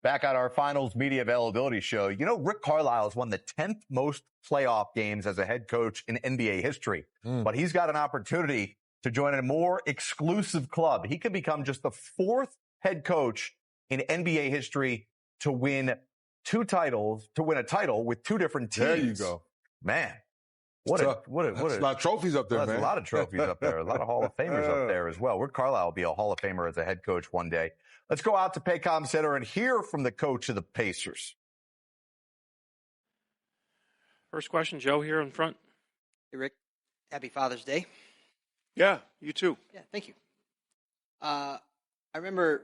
Back at our finals media availability show, Rick Carlisle has won the 10th most playoff games as a head coach in NBA history. But he's got an opportunity to join a more exclusive club. He could become just the 4th head coach in NBA history to win a title with 2 different teams. There you go. Man. That's a lot of trophies up there, man. There's a lot of trophies up there. A lot of Hall of Famers up there as well. Rick Carlisle will be a Hall of Famer as a head coach one day. Let's go out to Paycom Center and hear from the coach of the Pacers. First question, Joe, here in front. Hey, Rick. Happy Father's Day. Yeah, you too. Yeah, thank you. I remember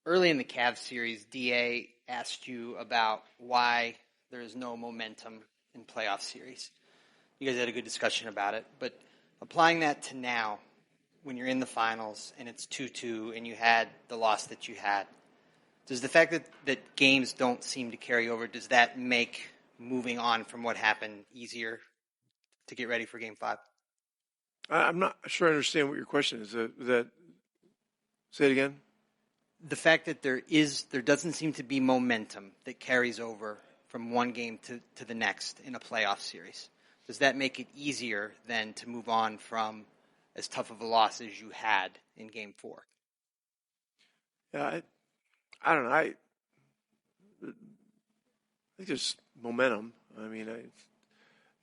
early in the Cavs series, DA asked you about why there is no momentum in playoff series. You guys had a good discussion about it, but applying that to now, when you're in the finals and it's 2-2 and you had the loss that you had, does the fact that games don't seem to carry over, does that make moving on from what happened easier to get ready for Game 5? I'm not sure I understand what your question is. Say it again. The fact that there doesn't seem to be momentum that carries over from one game to the next in a playoff series. Does that make it easier then to move on from as tough of a loss as you had in Game 4? Yeah, I don't know. I think there's momentum. I mean,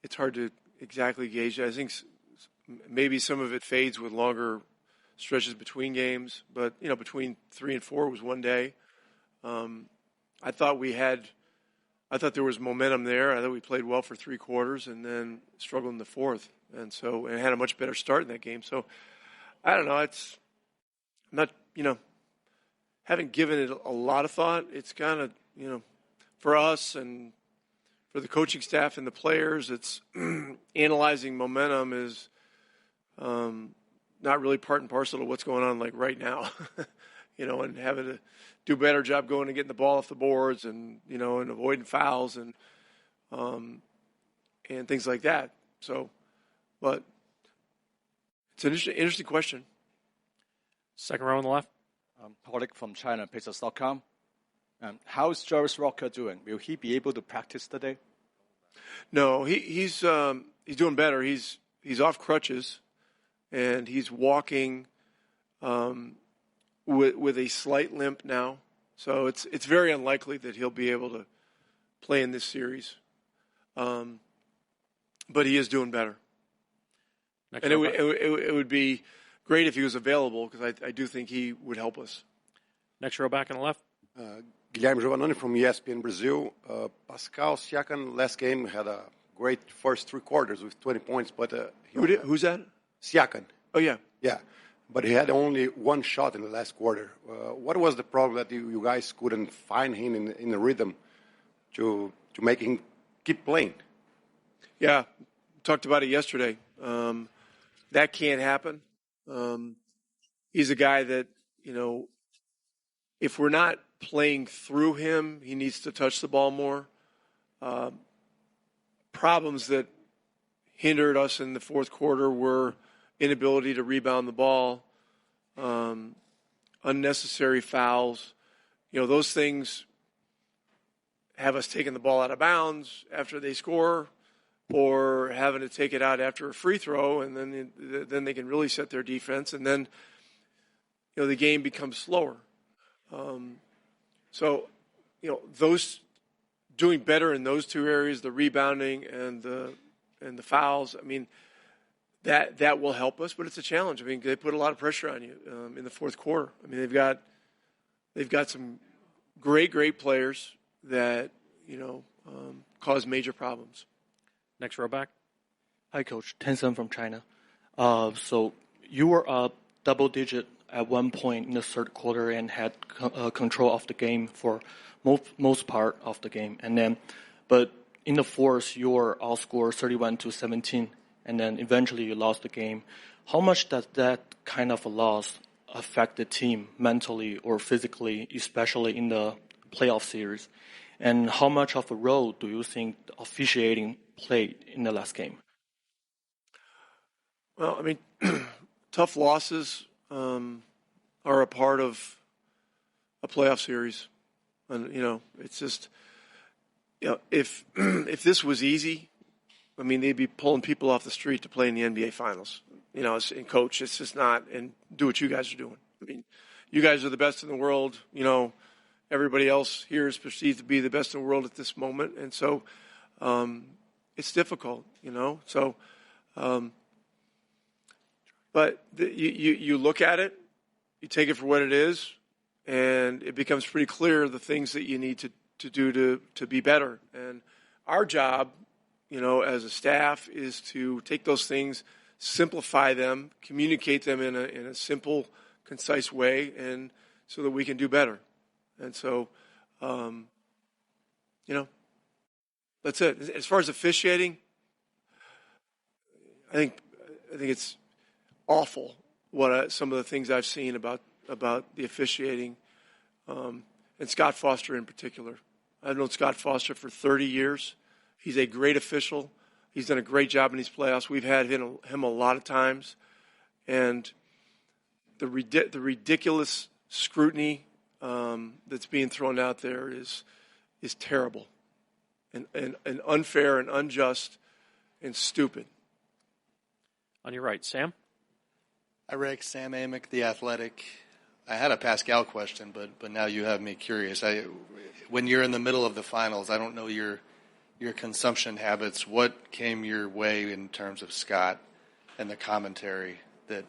it's hard to exactly gauge. I think maybe some of it fades with longer stretches between games, but between 3 and 4 was one day. I thought there was momentum there. I thought we played well for 3 quarters and then struggled in the 4th, and had a much better start in that game. So I don't know. I'm not haven't given it a lot of thought. It's kind of for us and for the coaching staff and the players, it's analyzing momentum is not really part and parcel to what's going on like right now, and having to do a better job going and getting the ball off the boards and and avoiding fouls and things like that. So, but it's an interesting question. Second row on the left. Pollock from China, Pacers.com. How is Jarvis Walker doing? Will he be able to practice today? No, he's doing better. He's off crutches, and he's walking with a slight limp now. So it's very unlikely that he'll be able to play in this series. But he is doing better. And it would be great if he was available, because I do think he would help us. Next row back on the left. Guilherme Giovannoni from ESPN Brazil. Pascal Siakam last game had a great first 3 quarters with 20 points, but who's that? Siakam. Oh yeah, yeah. But he had only 1 shot in the last quarter. What was the problem that you guys couldn't find him in the rhythm to make him keep playing? Yeah, talked about it yesterday. That can't happen. He's a guy that if we're not playing through him, he needs to touch the ball more. Problems that hindered us in the 4th quarter were inability to rebound the ball, unnecessary fouls. Those things have us taking the ball out of bounds after they score, or having to take it out after a free throw, and then they can really set their defense, and then the game becomes slower. So those doing better in those 2 areas, the rebounding and the fouls. I mean, that will help us, but it's a challenge. I mean, they put a lot of pressure on you in the 4th quarter. I mean, they've got some great players that cause major problems. Next row back. Hi, Coach. Tencent from China. So you were up double-digit at one point in the 3rd quarter and had control of the game for most part of the game, but in the 4th you were outscored 31-17, and then eventually you lost the game. How much does that kind of a loss affect the team mentally or physically, especially in the playoff series? And how much of a role do you think the officiating played in the last game? Well, I mean, tough losses are a part of a playoff series. And, it's just, if this was easy, I mean, they'd be pulling people off the street to play in the NBA Finals. And coach, it's just not, and do what you guys are doing. I mean, you guys are the best in the world. Everybody else here is perceived to be the best in the world at this moment. And so it's difficult, So, but you look at it, you take it for what it is, and it becomes pretty clear the things that you need to do to be better. And our job, as a staff, is to take those things, simplify them, communicate them in a simple, concise way, and so that we can do better. And so, that's it. As far as officiating, I think it's awful some of the things I've seen about the officiating, and Scott Foster in particular. I've known Scott Foster for 30 years. He's a great official. He's done a great job in these playoffs. We've had him a lot of times, and the ridiculous scrutiny that's being thrown out there is terrible, and unfair and unjust and stupid. On your right, Sam. Hi, Rick. Sam Amick, The Athletic. I had a Pascal question, but now you have me curious. When you're in the middle of the finals, I don't know your consumption habits. What came your way in terms of Scott and the commentary that?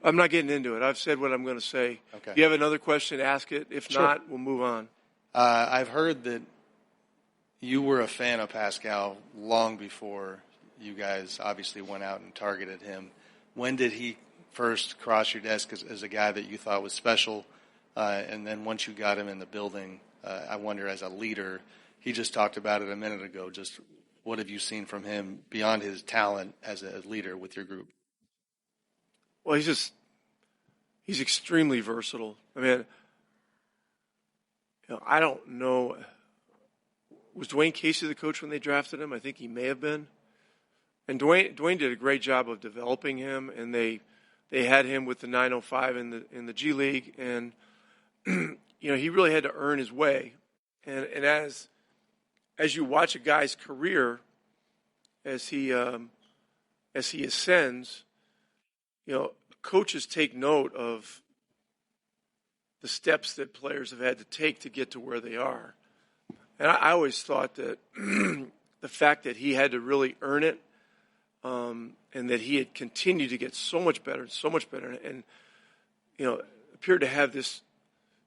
I'm not getting into it. I've said what I'm going to say. Okay. If you have another question, ask it. If Sure. not, we'll move on. I've heard that you were a fan of Pascal long before you guys obviously went out and targeted him. When did he first cross your desk as a guy that you thought was special? And then once you got him in the building, I wonder, as a leader, he just talked about it a minute ago, just what have you seen from him beyond his talent as a leader with your group? Well, he's extremely versatile. I mean, I don't know. Was Dwayne Casey the coach when they drafted him? I think he may have been. And Dwayne did a great job of developing him, and they had him with the 905 in the G League, and he really had to earn his way. And as you watch a guy's career, as he ascends, coaches take note of the steps that players have had to take to get to where they are. And I always thought that the fact that he had to really earn it, and that he had continued to get so much better, and appeared to have this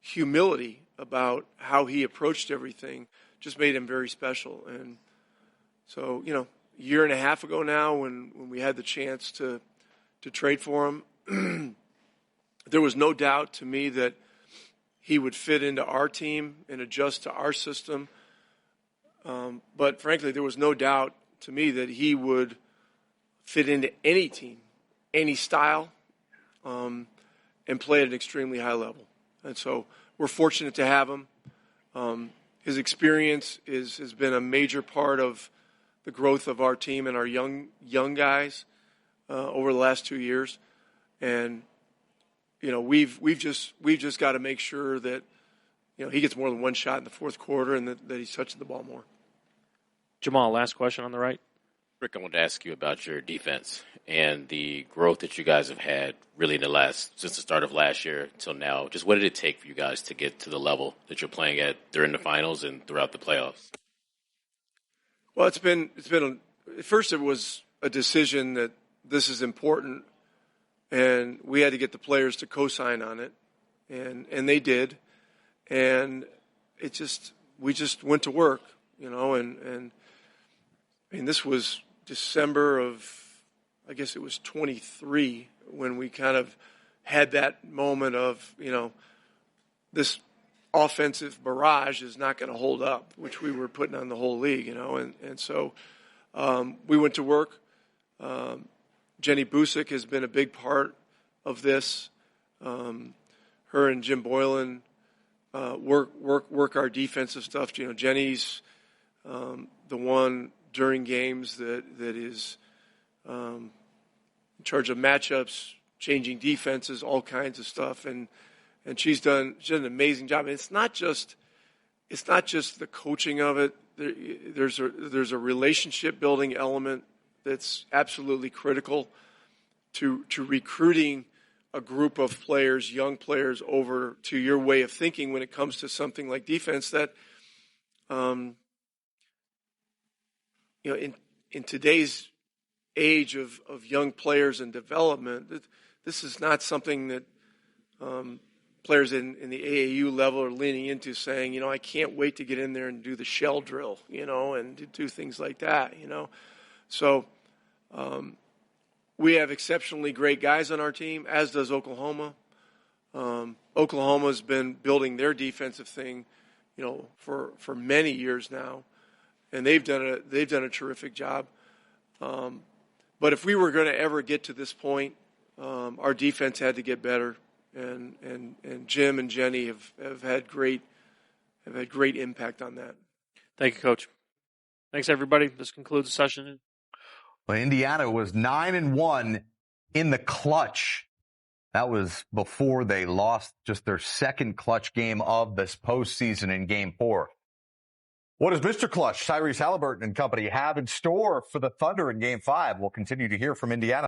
humility about how he approached everything, just made him very special. And so, a year and a half ago now, when we had the chance to trade for him, there was no doubt to me that he would fit into our team and adjust to our system. But frankly, there was no doubt to me that he would fit into any team, any style, and play at an extremely high level. And so we're fortunate to have him. His experience has been a major part of the growth of our team and our young guys over the last 2 years. And we've just got to make sure that he gets more than one shot in the fourth quarter, and that he's touching the ball more. Jamal, last question on the right. Rick, I wanted to ask you about your defense and the growth that you guys have had really since the start of last year till now. Just what did it take for you guys to get to the level that you're playing at during the finals and throughout the playoffs? Well, at first it was a decision that this is important, and we had to get the players to co-sign on it, and they did, and we just went to work, and I mean, this was December of, I guess it was 23, when we kind of had that moment of, this offensive barrage is not going to hold up, which we were putting on the whole league, and so we went to work. Jenny Busick has been a big part of this. Her and Jim Boylan work our defensive stuff. Jenny's the one during games that is in charge of matchups, changing defenses, all kinds of stuff, and she's done an amazing job. And it's not just it's not just the coaching of it. There's a relationship building element that's absolutely critical to recruiting a group of players, young players, over to your way of thinking when it comes to something like defense. That, in today's age of young players and development, this is not something that players in the AAU level are leaning into, saying, I can't wait to get in there and do the shell drill, and do things like that, So we have exceptionally great guys on our team, as does Oklahoma. Oklahoma's been building their defensive thing, for many years now, and they've done a terrific job. But if we were going to ever get to this point, our defense had to get better, and Jim and Jenny have had great impact on that. Thank you, Coach. Thanks, everybody. This concludes the session. Well, Indiana was 9-1 in the clutch. That was before they lost just their second clutch game of this postseason in Game 4. What does Mr. Clutch, Tyrese Halliburton and company have in store for the Thunder in Game 5? We'll continue to hear from Indiana.